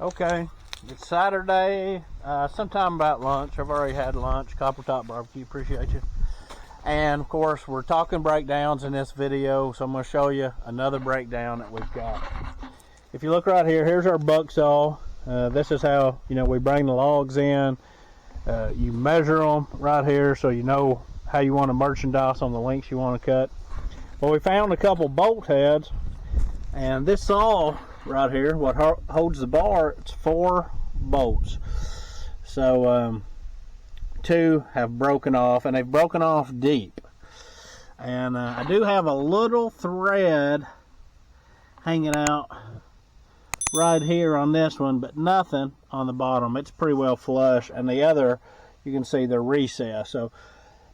Okay, it's Saturday, sometime about lunch. I've already had lunch, Copper Top Barbecue, appreciate you. And of course, we're talking breakdowns in this video, so I'm going to show you another breakdown that we've got. If you look right here, here's our buck saw. This is how, we bring the logs in. You measure them right here so you know how you want to merchandise on the lengths you want to cut. Well, we found a couple bolt heads, and this saw right here, what holds the bar, it's 4 bolts. So 2 have broken off, and they've broken off deep. And I do have a little thread hanging out right here on this one, but nothing on the bottom. It's pretty well flush, and the other, you can see the recess. So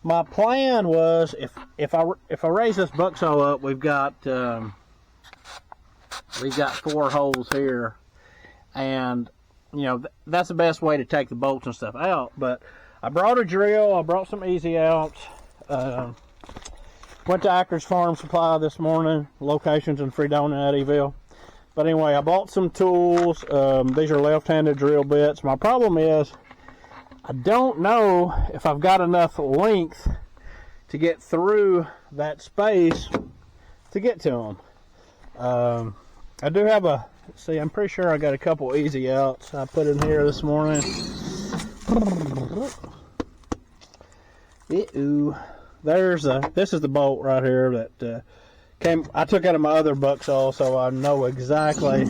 my plan was, if I raise this buck saw up, we've got 4 holes here, and that's the best way to take the bolts and stuff out. But I brought a drill, I brought some easy outs, went to Acker's Farm Supply this morning, locations in Fredonia, Eddyville. But anyway, I bought some tools. These are left-handed drill bits. My problem is I don't know if I've got enough length to get through that space to get to them. I do have I'm pretty sure I got a couple easy outs I put in here this morning. This is the bolt right here that I took out of my other buck saw, so I know exactly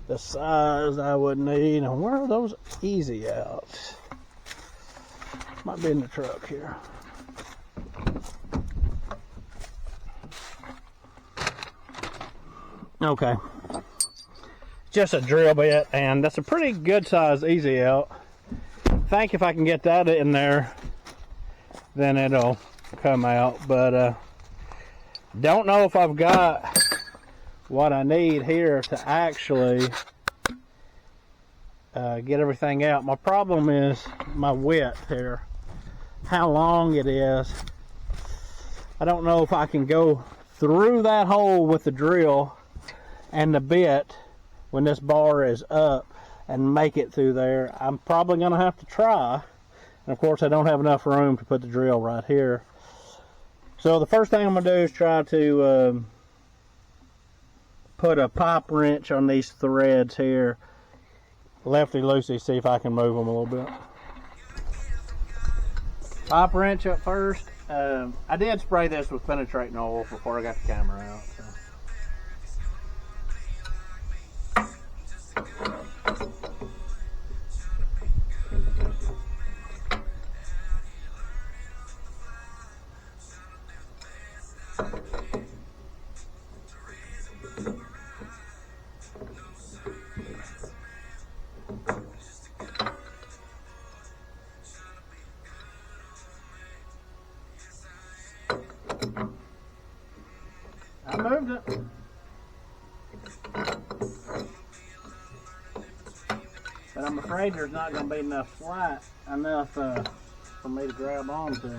the size I would need. And where are those easy outs? Might be in the truck here. Okay, just a drill bit, and that's a pretty good size easy out. I think if I can get that in there, then it'll come out, but don't know if I've got what I need here to actually get everything out. My problem is my width here, how long it is. I don't know if I can go through that hole with the drill and the bit when this bar is up and make it through there. I'm probably going to have to try, and of course I don't have enough room to put the drill right here. So the first thing I'm going to do is try to put a pipe wrench on these threads here, lefty loosey, see if I can move them a little bit. Pipe wrench up first. I did spray this with penetrating oil before I got the camera out. So. I moved it. But I'm afraid there's not going to be enough slack for me to grab onto.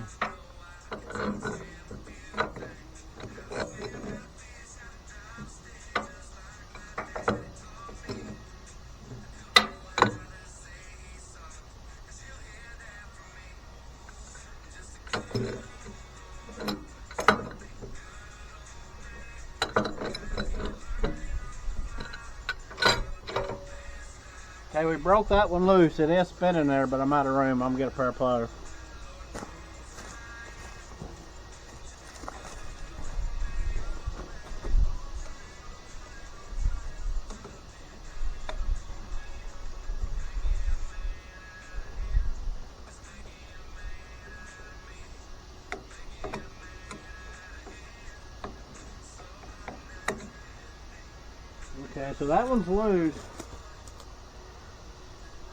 Okay, we broke that one loose. It is spinning there, but I'm out of room. I'm going to get a pair of pliers. Okay, so that one's loose.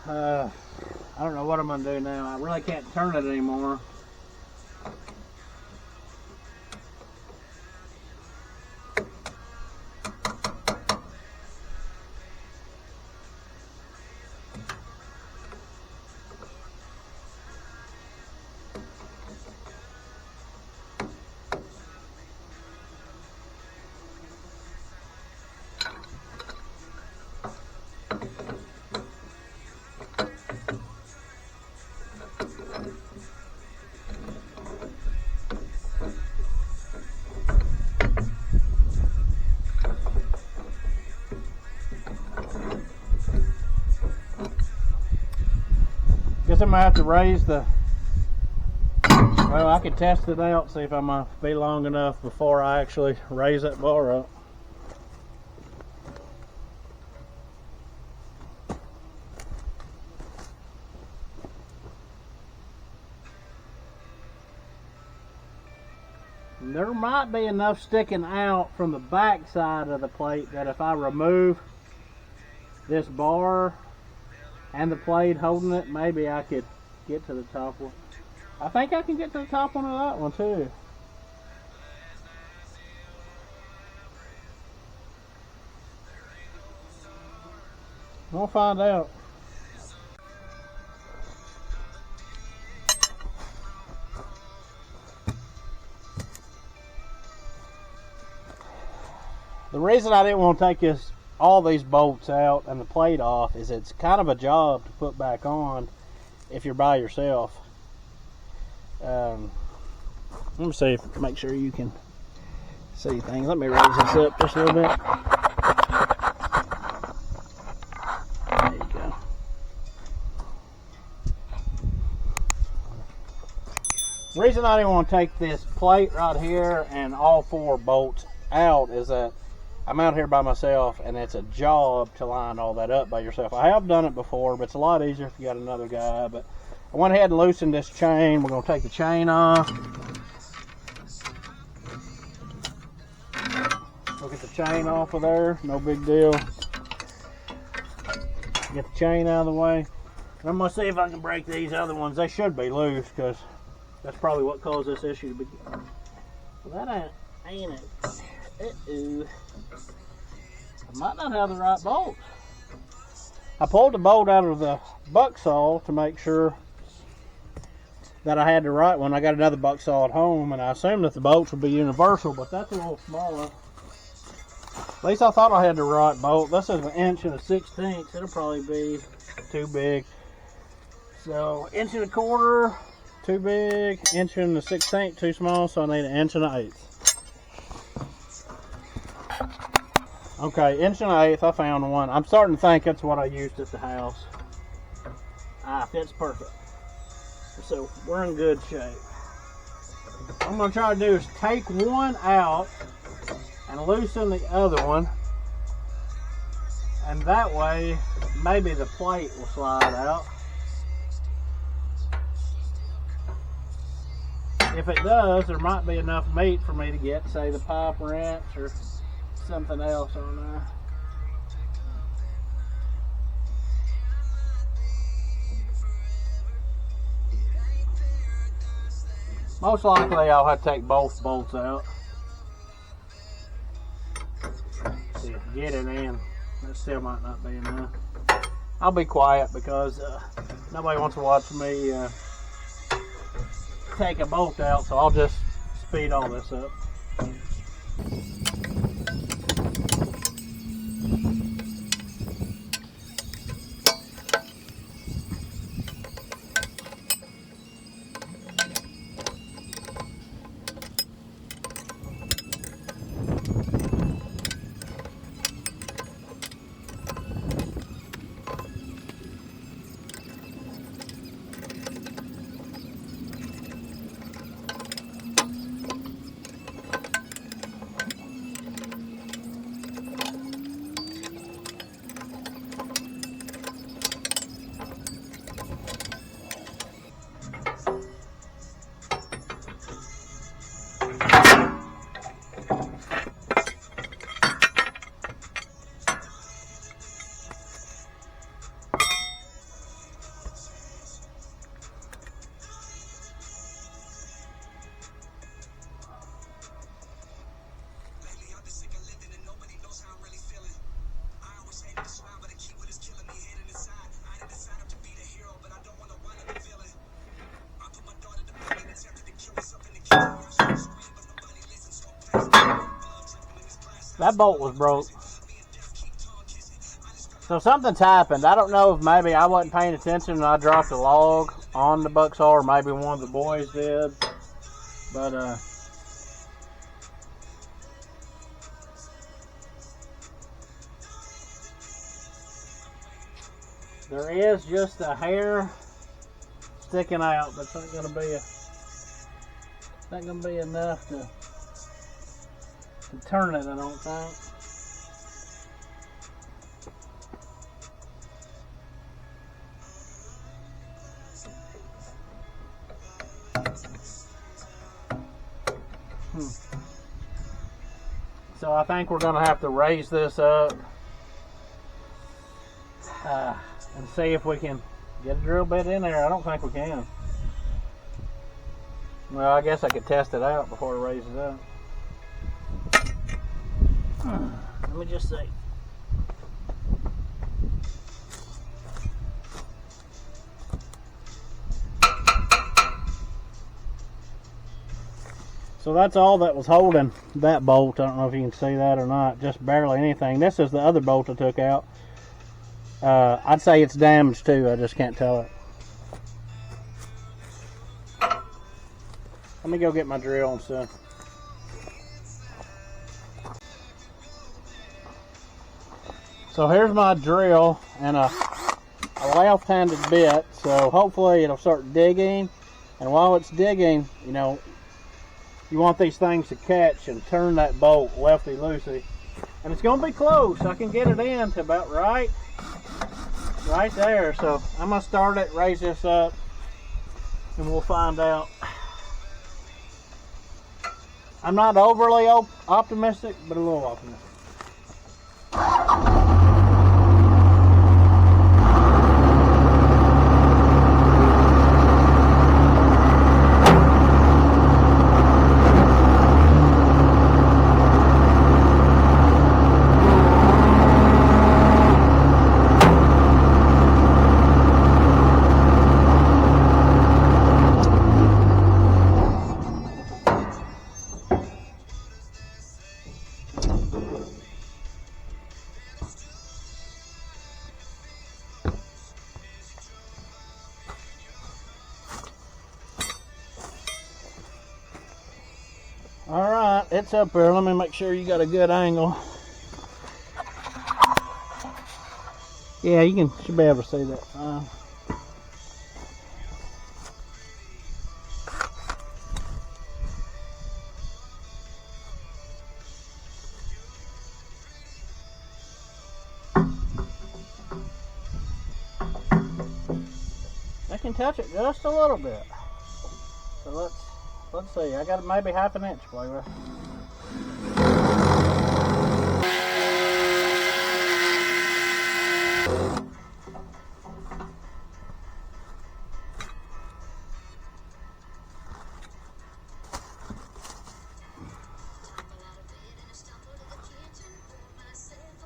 I don't know what I'm going to do now. I really can't turn it anymore. Guess I'm gonna have to raise the, well, I can test it out, see if I'm gonna be long enough before I actually raise that bar up. There might be enough sticking out from the back side of the plate that if I remove this bar and the plate holding it, maybe I could get to the top one. I think I can get to the top one of that one too. We'll find out. The reason I didn't want to take all these bolts out and the plate off is it's kind of a job to put back on if you're by yourself. Let me see make sure you can see things. Let me raise this up just a little bit. There you go. The reason I didn't want to take this plate right here and all 4 bolts out is that I'm out here by myself and it's a job to line all that up by yourself. I have done it before, but it's a lot easier if you got another guy. But I went ahead and loosened this chain. We're going to take the chain off. We'll get the chain off of there, no big deal. Get the chain out of the way. And I'm going to see if I can break these other ones. They should be loose because that's probably what caused this issue to begin. Well, that ain't it. Uh-oh. I might not have the right bolt. I pulled the bolt out of the buck saw to make sure that I had the right one. I got another buck saw at home, and I assumed that the bolts would be universal, but that's a little smaller. At least I thought I had the right bolt. This is 1 1/16 inch. It'll probably be too big. So 1 1/4 inch, too big. 1 1/16 inch, too small. So I need 1 1/8 inch. Okay, 1 1/8 inch, I found one. I'm starting to think that's what I used at the house. Fits perfect. So we're in good shape. What I'm going to try to do is take one out and loosen the other one. And that way, maybe the plate will slide out. If it does, there might be enough meat for me to get, say, the pipe wrench or something else on there. Most likely I'll have to take both bolts out. See if I get it in. That still might not be enough. I'll be quiet because nobody wants to watch me take a bolt out, so I'll just speed all this up. That bolt was broke. So something's happened. I don't know if maybe I wasn't paying attention and I dropped a log on the buck saw, or maybe one of the boys did. But there is just a hair sticking out, but it's not gonna be enough to turn it, I don't think. So I think we're gonna have to raise this up and see if we can get a drill bit in there. I don't think we can. Well, I guess I could test it out before I raise it up. Let me just see. So that's all that was holding that bolt. I don't know if you can see that or not. Just barely anything. This is the other bolt I took out. I'd say it's damaged too. I just can't tell it. Let me go get my drill and stuff. So here's my drill and a left-handed bit. So hopefully it'll start digging. And while it's digging, you know, you want these things to catch and turn that bolt lefty-loosey. And it's going to be close. I can get it in to about right there. So I'm going to start it, raise this up, and we'll find out. I'm not overly optimistic, but a little optimistic. Alright, it's up there. Let me make sure you got a good angle. Yeah, you should be able to see that fine. I can touch it just a little bit. So let's see. I got maybe half an inch to play with.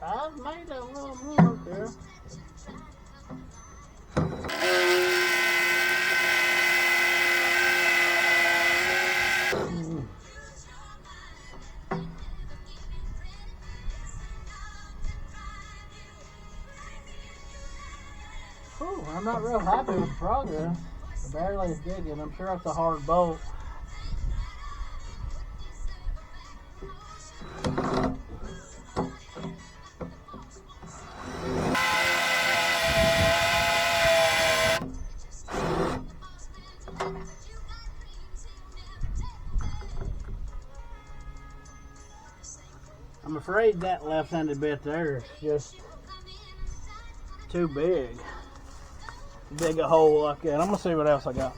I've made a little mark there. Ooh, I'm not real happy with the progress. The barely is digging. I'm sure it's a hard bolt. I'm afraid that left-handed bit there is just too big. Dig a hole like that. I'm gonna see what else I got.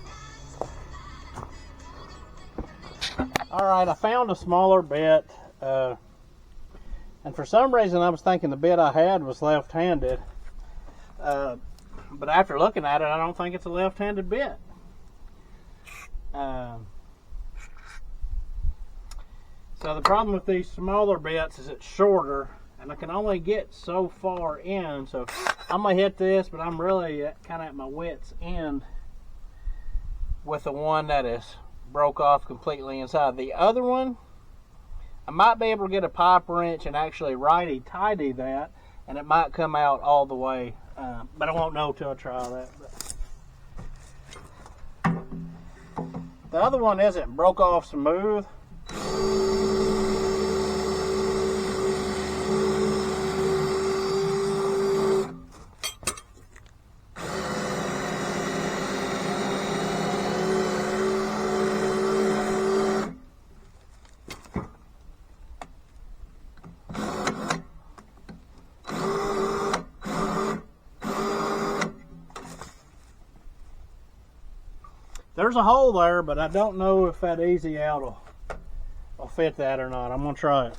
Alright, I found a smaller bit, and for some reason I was thinking the bit I had was left-handed, but after looking at it, I don't think it's a left-handed bit. So the problem with these smaller bits is it's shorter, and I can only get so far in. So I'm gonna hit this, but I'm really kind of at my wit's end with the one that is broke off completely inside. The other one, I might be able to get a pipe wrench and actually righty-tighty that, and it might come out all the way, but I won't know till I try that. But the other one isn't broke off smooth. There's a hole there, but I don't know if that easy out will fit that or not. I'm gonna try it.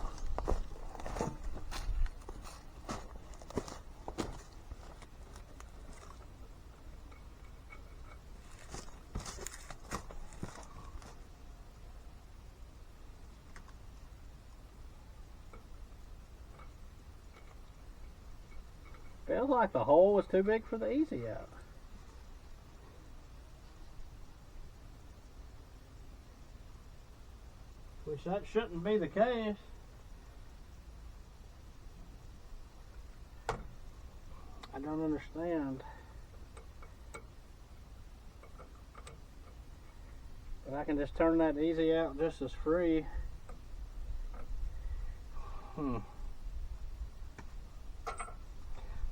Feels like the hole was too big for the easy out. Which that shouldn't be the case. I don't understand. But I can just turn that easy out just as free. I'm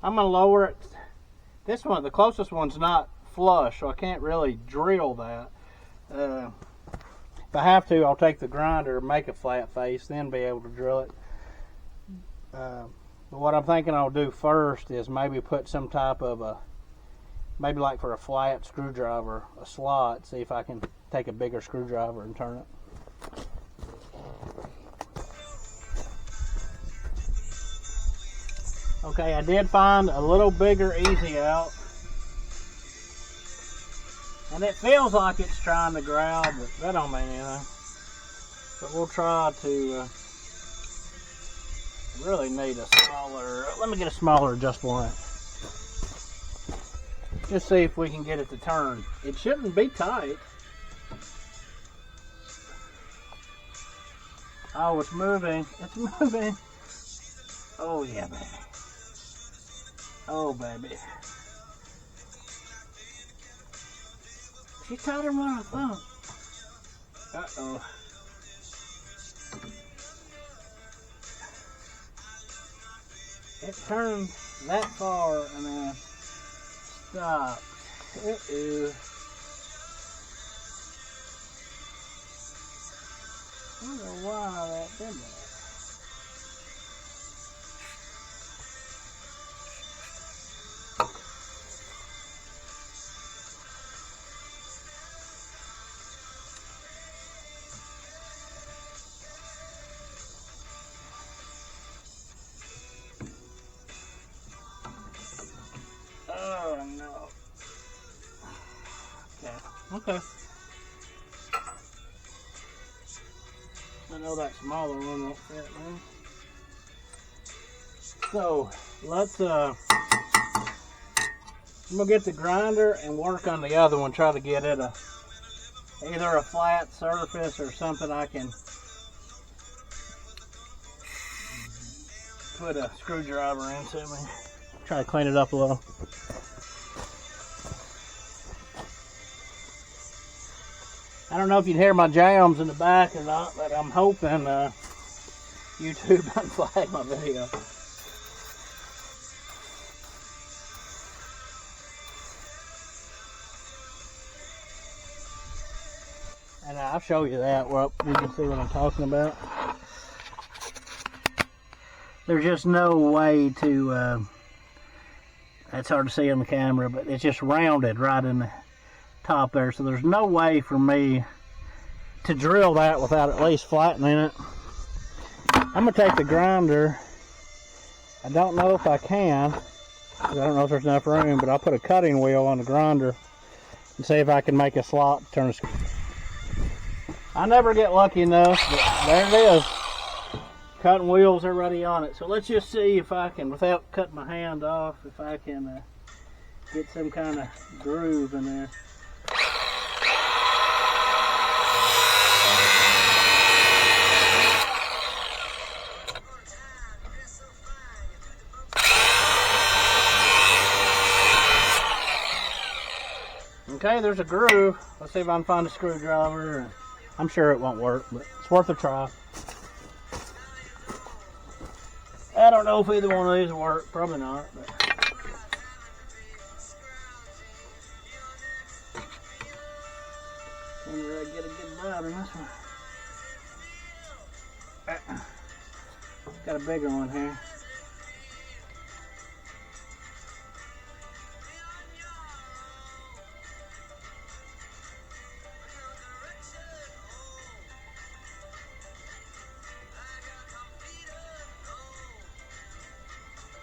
gonna lower it. This one, the closest one's not flush, so I can't really drill that. If I have to, I'll take the grinder, make a flat face, then be able to drill it. But what I'm thinking I'll do first is maybe put some type of maybe like for a flat screwdriver, a slot, see if I can take a bigger screwdriver and turn it. Okay, I did find a little bigger easy out. And it feels like it's trying to grab, but that don't mean anything. But we'll try to really need a smaller, let me get a smaller adjustable wrench. Just see if we can get it to turn. It shouldn't be tight. Oh, it's moving. It's moving. Oh yeah, baby. Oh, baby. She's tighter than what I thought. Uh-oh. It turned that far and then stopped. Uh-oh. I don't know why that did that. Oh no. Okay. I know that smaller one won't fit, man. So let's I'm gonna get the grinder and work on the other one, try to get it either a flat surface or something I can put a screwdriver into me. Try to clean it up a little. I don't know if you can hear my jams in the back or not, but I'm hoping YouTube doesn't flag my video. And I'll show you that. Well, you can see what I'm talking about. There's just no way to, it's hard to see on the camera, but it's just rounded right in the top there. So there's no way for me to drill that without at least flattening it. I'm going to take the grinder. I don't know if I can. I don't know if there's enough room, but I'll put a cutting wheel on the grinder and see if I can make a slot to turn the screw. I never get lucky enough, but there it is. Cutting wheels already on it. So let's just see if I can, without cutting my hand off, if I can get some kind of groove in there. Okay, there's a groove. Let's see if I can find a screwdriver. I'm sure it won't work, but it's worth a try. I don't know if either one of these will work. Probably not. But wonder I get a good bite in this one. Got a bigger one here.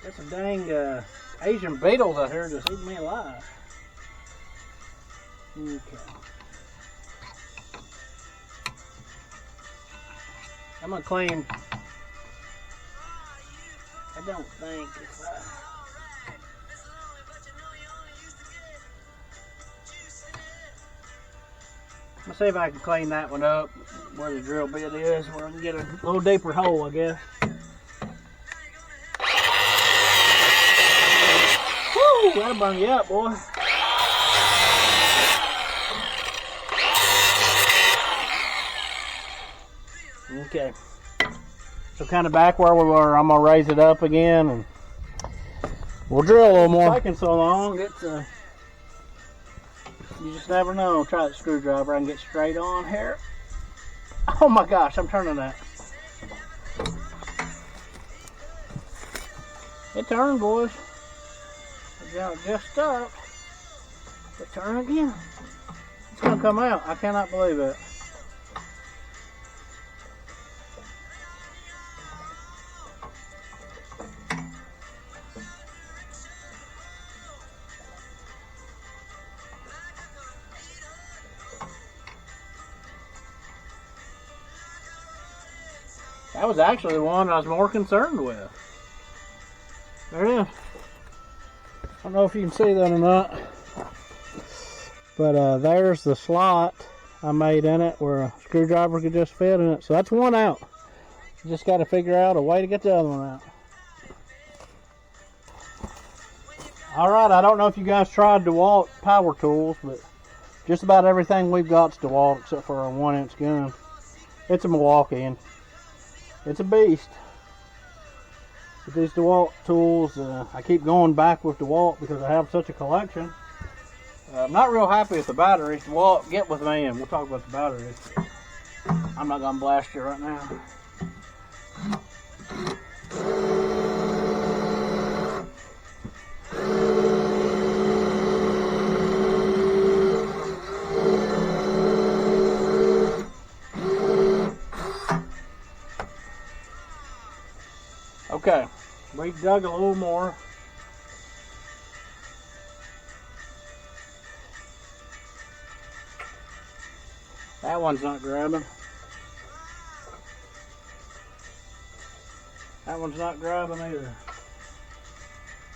There's some dang Asian beetles out here just eating me alive. Okay. I'm gonna clean. I don't think if I'm gonna see if I can clean that one up where the drill bit is, where I can get a little deeper hole, I guess. Woo! That'll burn you up, boy. Okay. So kind of back where we were, I'm gonna raise it up again and we'll drill a little more. It's taking so long, it's you just never know. Try the screwdriver, I can get straight on here. Oh my gosh, I'm turning that. It turned, boys. It got just up. It turned again. It's gonna come out. I cannot believe it. That was actually the one I was more concerned with. There it is. I don't know if you can see that or not. But there's the slot I made in it where a screwdriver could just fit in it. So that's one out. You just got to figure out a way to get the other one out. Alright, I don't know if you guys tried DeWalt power tools, but just about everything we've got is DeWalt except for our 1-inch gun. It's a Milwaukee and it's a beast. But these DeWalt tools, I keep going back with DeWalt because I have such a collection. I'm not real happy with the batteries. DeWalt, get with me and we'll talk about the batteries. I'm not going to blast you right now. Okay, we dug a little more. That one's not grabbing. That one's not grabbing either.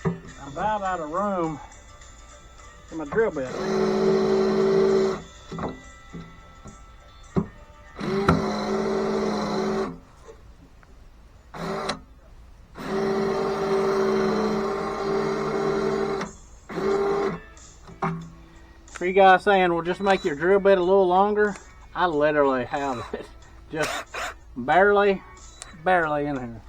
I'm about out of room for my drill bit. For you guys saying, well, just make your drill bit a little longer, I literally have it just barely in here.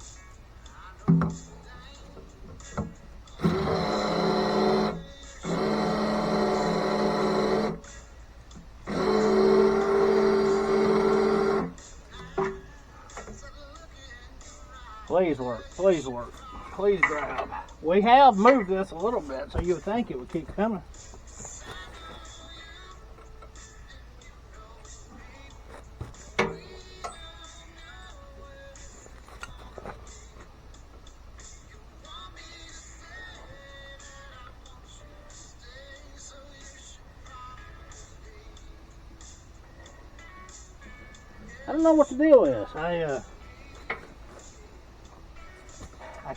Please work, please work, please grab. We have moved this a little bit, so you would think it would keep coming. I don't know what the deal is. I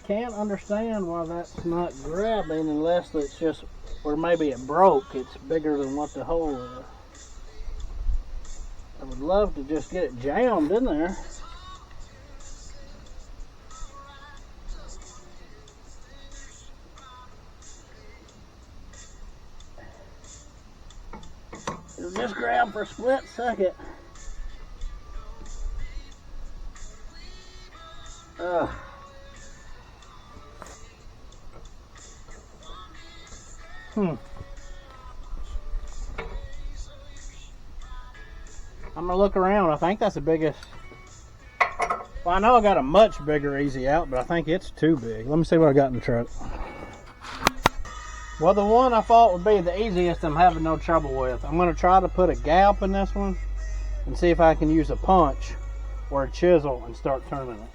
can't understand why that's not grabbing unless it's just, or maybe it broke. It's bigger than what the hole is. I would love to just get it jammed in there. It'll just grab for a split second. Ugh. I'm gonna look around. I think that's the biggest. Well, I know I got a much bigger easy out, but I think it's too big. Let me see what I got in the truck. Well, the one I thought would be the easiest I'm having no trouble with. I'm gonna try to put a gap in this one and see if I can use a punch or a chisel and start turning it.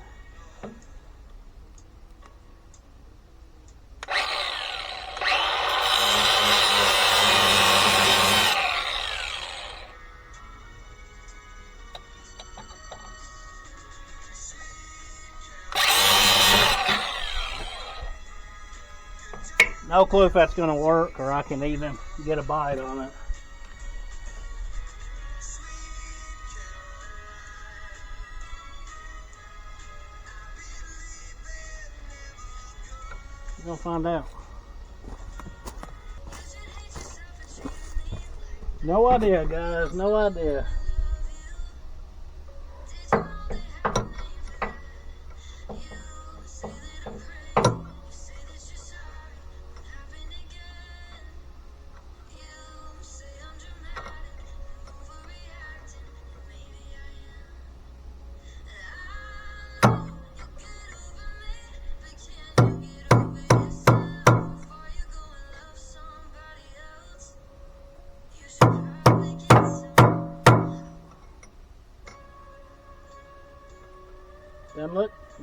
No clue if that's gonna work or I can even get a bite on it. We're gonna find out. No idea, guys, no idea.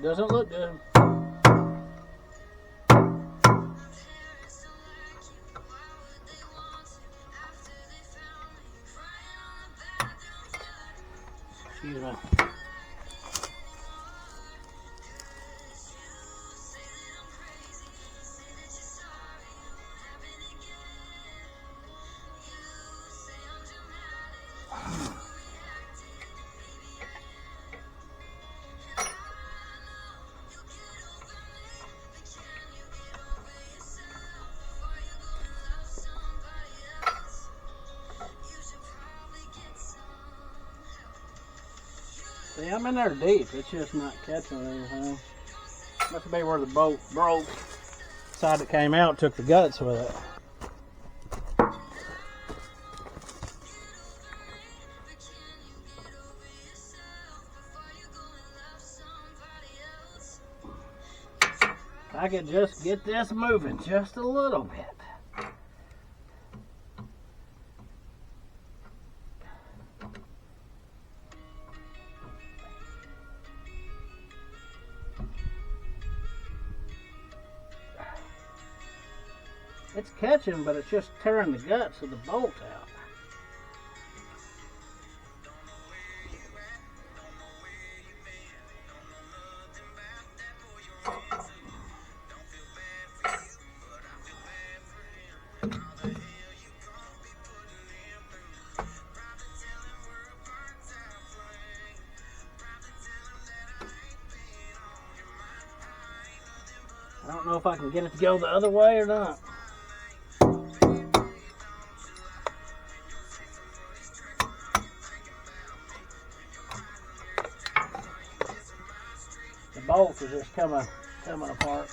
Doesn't look good. Excuse me. See, I'm in there deep. It's just not catching anything. Must be where the boat broke. The side that came out took the guts with it. If I could just get this moving just a little bit. It's catching, but it's just tearing the guts of the bolt out. I don't know if I can get it to go the other way or not. The bolts are just coming apart.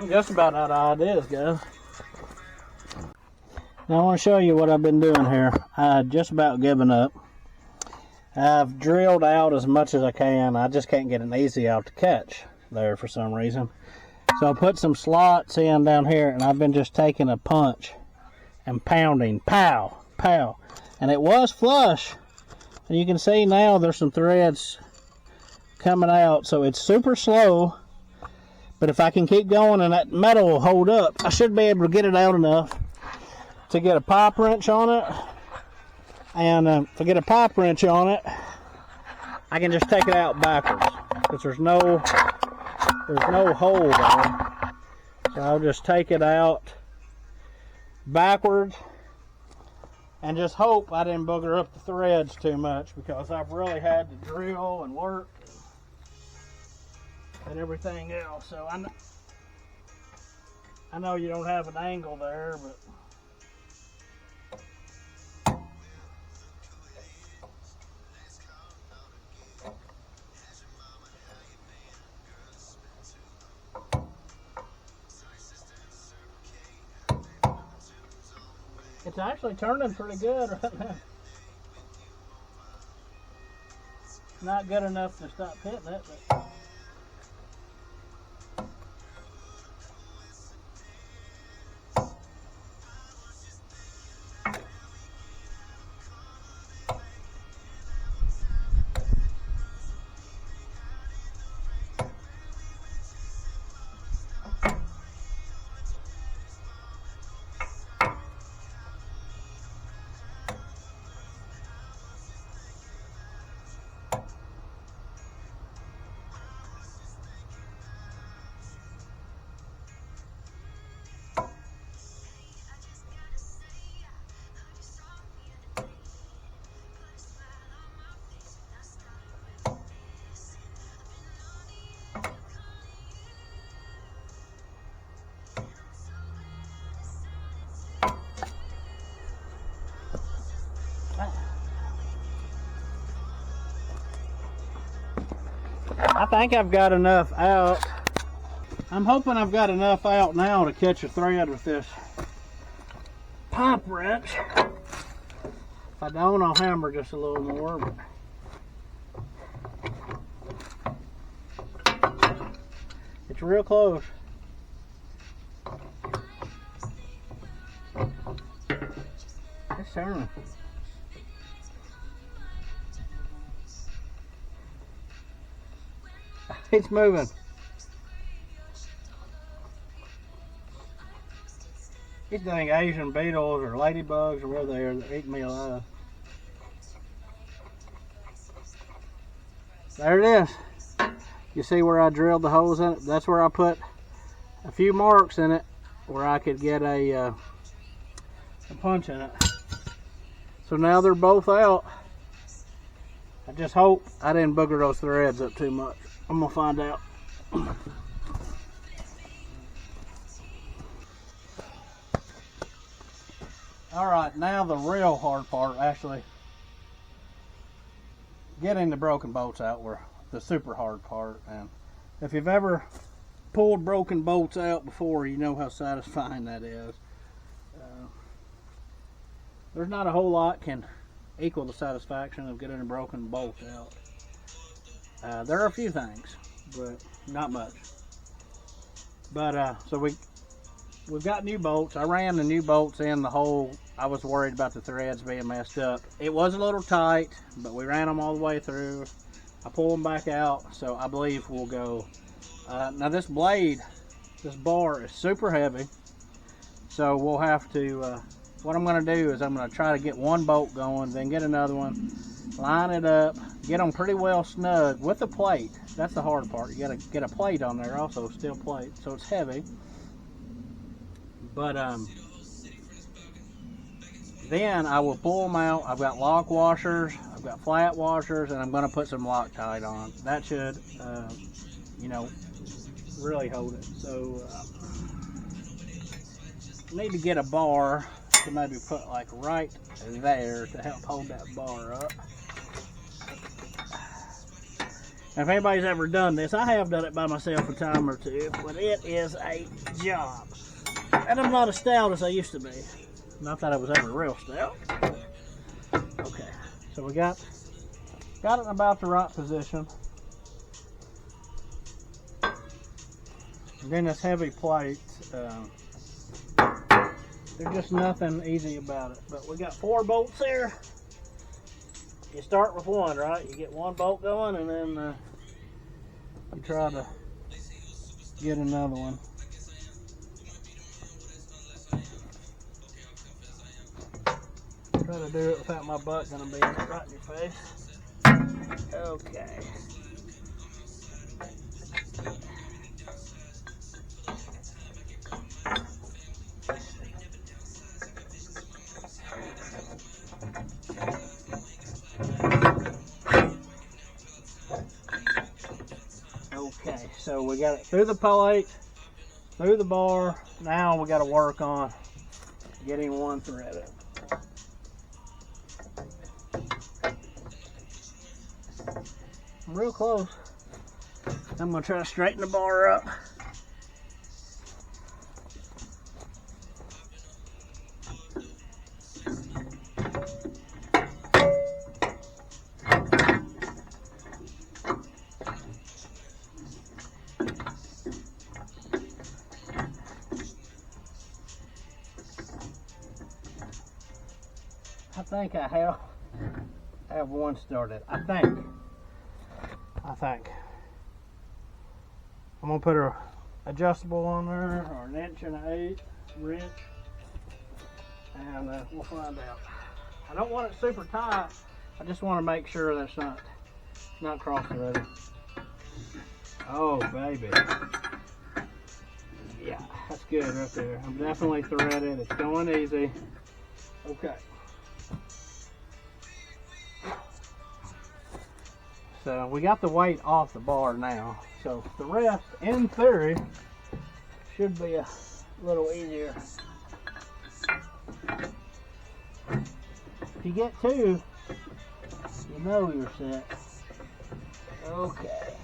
I'm just about out of ideas, guys. Now I want to show you what I've been doing here. I just about given up. I've drilled out as much as I can. I just can't get an easy out to catch there for some reason. So I put some slots in down here, and I've been just taking a punch and pounding, pow, pow. And it was flush. And you can see now there's some threads coming out. So it's super slow. But if I can keep going and that metal will hold up, I should be able to get it out enough to get a pipe wrench on it. And if I get a pipe wrench on it, I can just take it out backwards because there's no hole there. So I'll just take it out backwards and just hope I didn't booger up the threads too much, because I've really had to drill and work. and everything else. So I know you don't have an angle there, but it's actually turning pretty good right now. Not good enough to stop hitting it, but I think I've got enough out. I'm hoping I've got enough out now to catch a thread with this pump wrench. If I don't, I'll hammer just a little more. But it's real close. It's turning. It's moving. These dang Asian beetles or ladybugs or whatever they are, they're eating me alive. There it is. You see where I drilled the holes in it? That's where I put a few marks in it where I could get a punch in it. So now they're both out. I just hope I didn't booger those threads up too much. I'm gonna find out. Alright, now the real hard part, actually getting the broken bolts out were the super hard part. And if you've ever pulled broken bolts out before, you know how satisfying that is. There's not a whole lot can equal the satisfaction of getting a broken bolt out. There are a few things, but not much. But so we've got new bolts. I ran the new bolts in the hole. I was worried about the threads being messed up. It was a little tight, but we ran them all the way through. I pulled them back out, so I believe we'll go. Now this blade, this bar is super heavy, so we'll have to, what I'm going to do is I'm going to try to get one bolt going, then get another one, line it up, get them pretty well snug with the plate. That's the hard part. You got to get a plate on there also, steel plate, so it's heavy. But then I will pull them out. I've got lock washers, I've got flat washers, and I'm going to put some Loctite on. That should, you know, really hold it. So need to get a bar to maybe put like right there to help hold that bar up. Now, if anybody's ever done this, I have done it by myself a time or two, but it is a job. And I'm not as stout as I used to be. Not that I was ever real stout. Okay, so we got it in about the right position. And then this heavy plate, there's just nothing easy about it. But we got 4 bolts here. You start with one, right? You get one bolt going, and then you try to get another one. Try to do it without my butt gonna be right in your face. Okay. so we got it through the plate, through the bar. Now we got to work on getting one threaded. I'm real close. I'm going to try to straighten the bar up. I think I have one started. I think. I'm gonna put a adjustable on there, or an 1.8" wrench, and we'll find out. I don't want it super tight. I just want to make sure that's not cross-threaded. Oh baby, yeah, that's good right there. I'm definitely threaded. It's going easy. Okay. So we got the weight off the bar now. So the rest, in theory, should be a little easier. If you get two, you know you're set. Okay.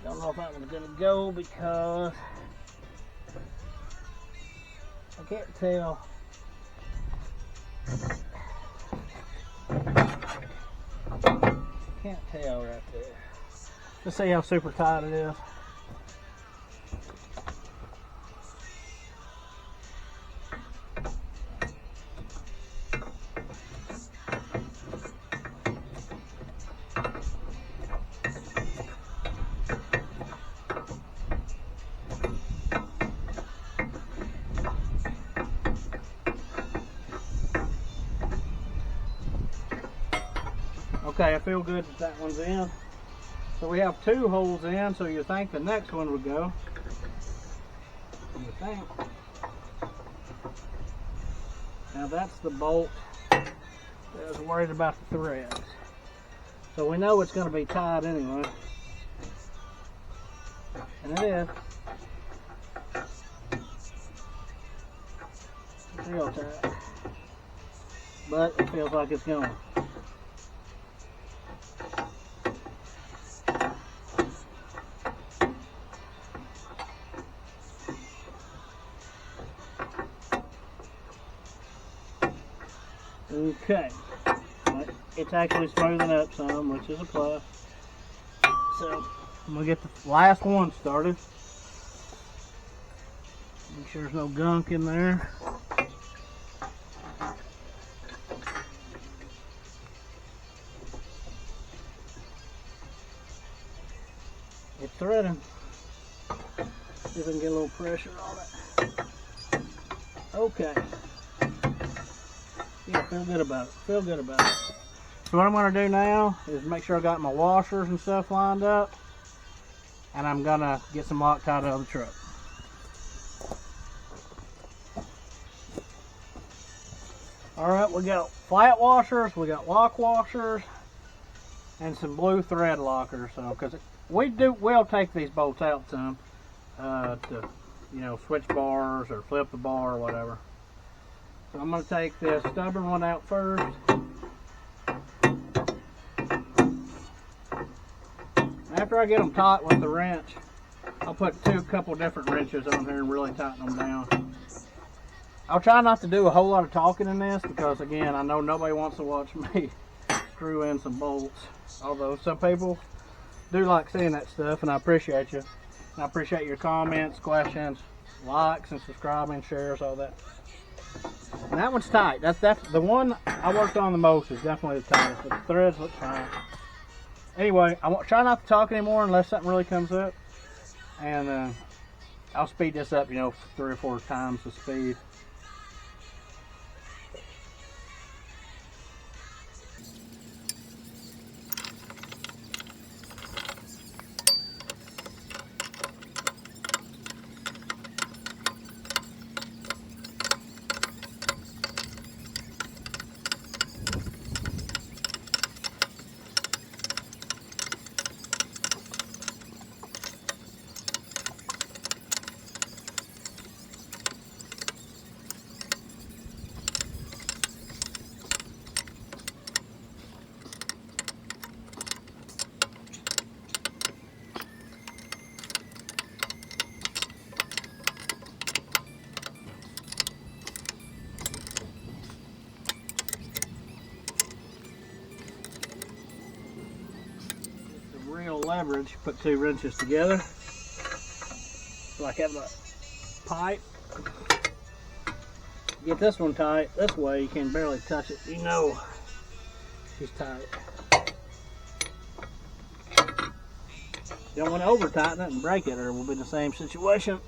Don't know if that one's gonna go because I can't tell. Can't tell right there. Let's see how super tight it is. Okay, I feel good that one's in. So we have two holes in, so you think the next one would go. You think. Now that's the bolt that I was worried about the threads. So we know it's going to be tight anyway. And it is. It's real tight. But it feels like it's going. Okay, but it's actually smoothing up some, which is a plus. So I'm gonna get the last one started. Make sure there's no gunk in there. It's threading. See if I can get a little pressure on it. Okay. Yeah, feel good about it. Feel good about it. So what I'm going to do now is make sure I got my washers and stuff lined up. And I'm going to get some Loctite out of the truck. Alright, we got flat washers, we got lock washers, and some blue thread lockers. So, because we'll take these bolts out some to, you know, switch bars or flip the bar or whatever. So I'm going to take this stubborn one out first. After I get them taut with the wrench, I'll put a couple different wrenches on here and really tighten them down. I'll try not to do a whole lot of talking in this because, again, I know nobody wants to watch me screw in some bolts. Although some people do like seeing that stuff, and I appreciate you. And I appreciate your comments, questions, likes, and subscribing, shares, all that. And that one's tight. That's the one I worked on the most is definitely the tightest, but the threads look fine. Anyway, I won't try not to talk anymore unless something really comes up. And I'll speed this up, you know, 3 or 4 times the speed. average, put 2 wrenches together. Like having a pipe. Get this one tight. This way you can barely touch it. You know she's tight. You don't want to over tighten it and break it, or we'll be in the same situation.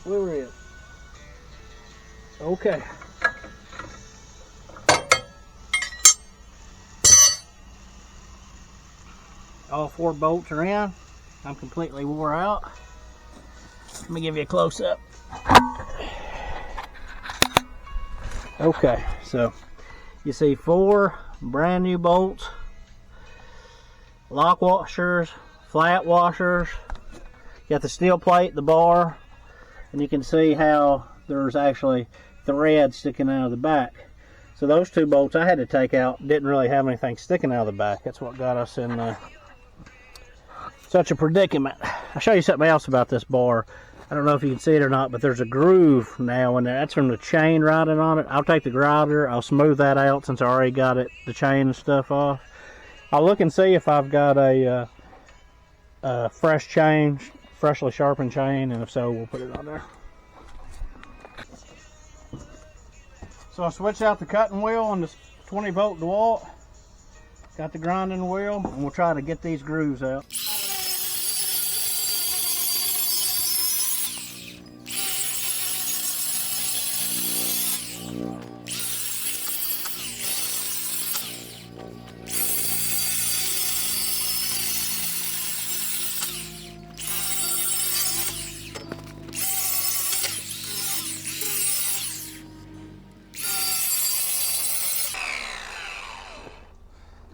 Where are you? Okay. All 4 bolts are in. I'm completely wore out. Let me give you a close-up. Okay, so you see 4 brand new bolts, lock washers, flat washers. You got the steel plate, the bar, and you can see how there's actually thread sticking out of the back. So those 2 bolts I had to take out didn't really have anything sticking out of the back. That's what got us in such a predicament. I'll show you something else about this bar. I don't know if you can see it or not, but there's a groove now in there. That's from the chain riding on it. I'll take the grinder, I'll smooth that out since I already got it, the chain and stuff off. I'll look and see if I've got a fresh chain, freshly sharpened chain, and if so, we'll put it on there. So I switched out the cutting wheel on this 20-volt DeWalt. Got the grinding wheel, and we'll try to get these grooves out.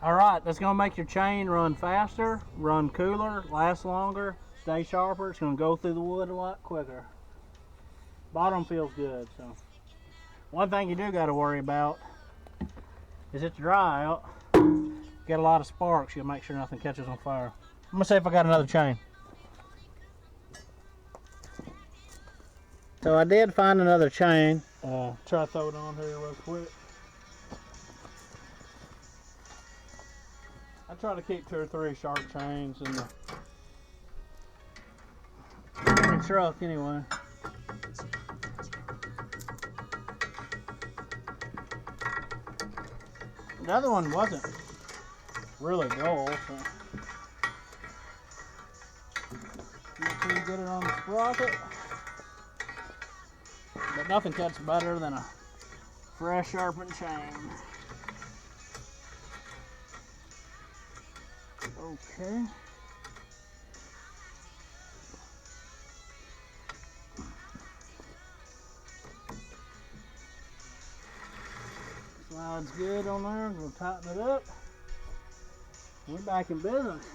Alright, that's going to make your chain run faster, run cooler, last longer, stay sharper. It's going to go through the wood a lot quicker. Bottom feels good. So, one thing you do got to worry about is it's dry out. Get a lot of sparks, you'll make sure nothing catches on fire. I'm going to see if I got another chain. So I did find another chain. Try to throw it on here real quick. I try to keep 2 or 3 sharp chains in the truck anyway. The other one wasn't really dull, so make sure you get it on the sprocket. But nothing cuts better than a fresh sharpened chain. Okay. Slides good on there. We'll tighten it up. We're back in business.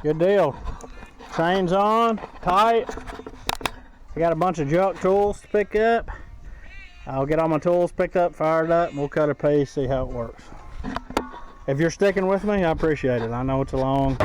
Good deal. Chain's on, tight. I got a bunch of junk tools to pick up. I'll get all my tools picked up, fired up, and we'll cut a piece, see how it works. If you're sticking with me, I appreciate it. I know it's a long.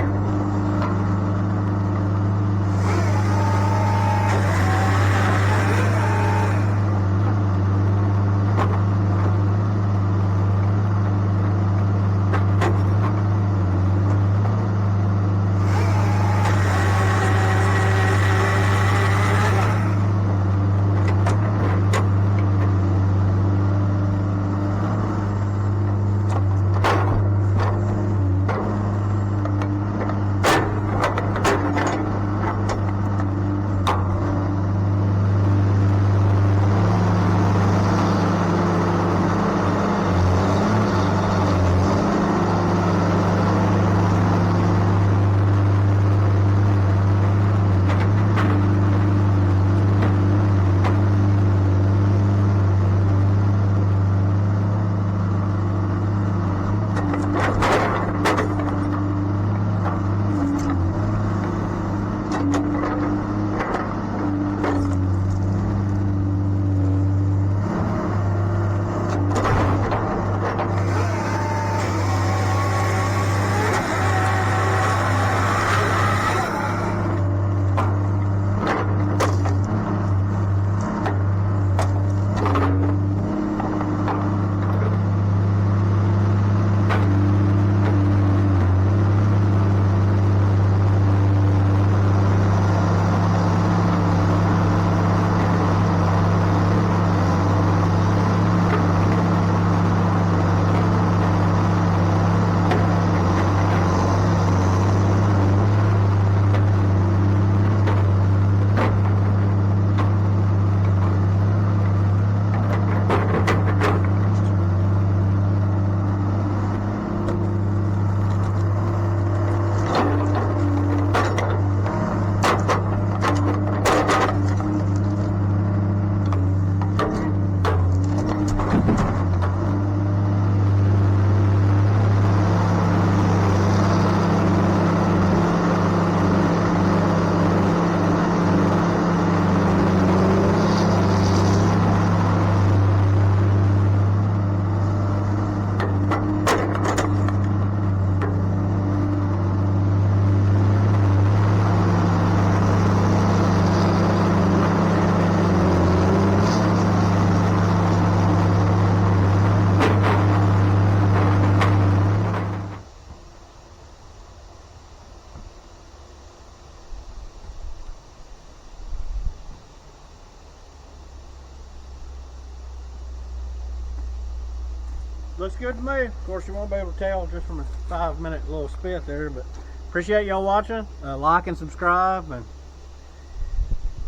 looks good to me. Of course, you won't be able to tell just from a 5-minute little spit there, but appreciate y'all watching. Like and subscribe, and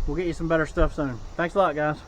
we'll get you some better stuff soon. Thanks a lot, guys.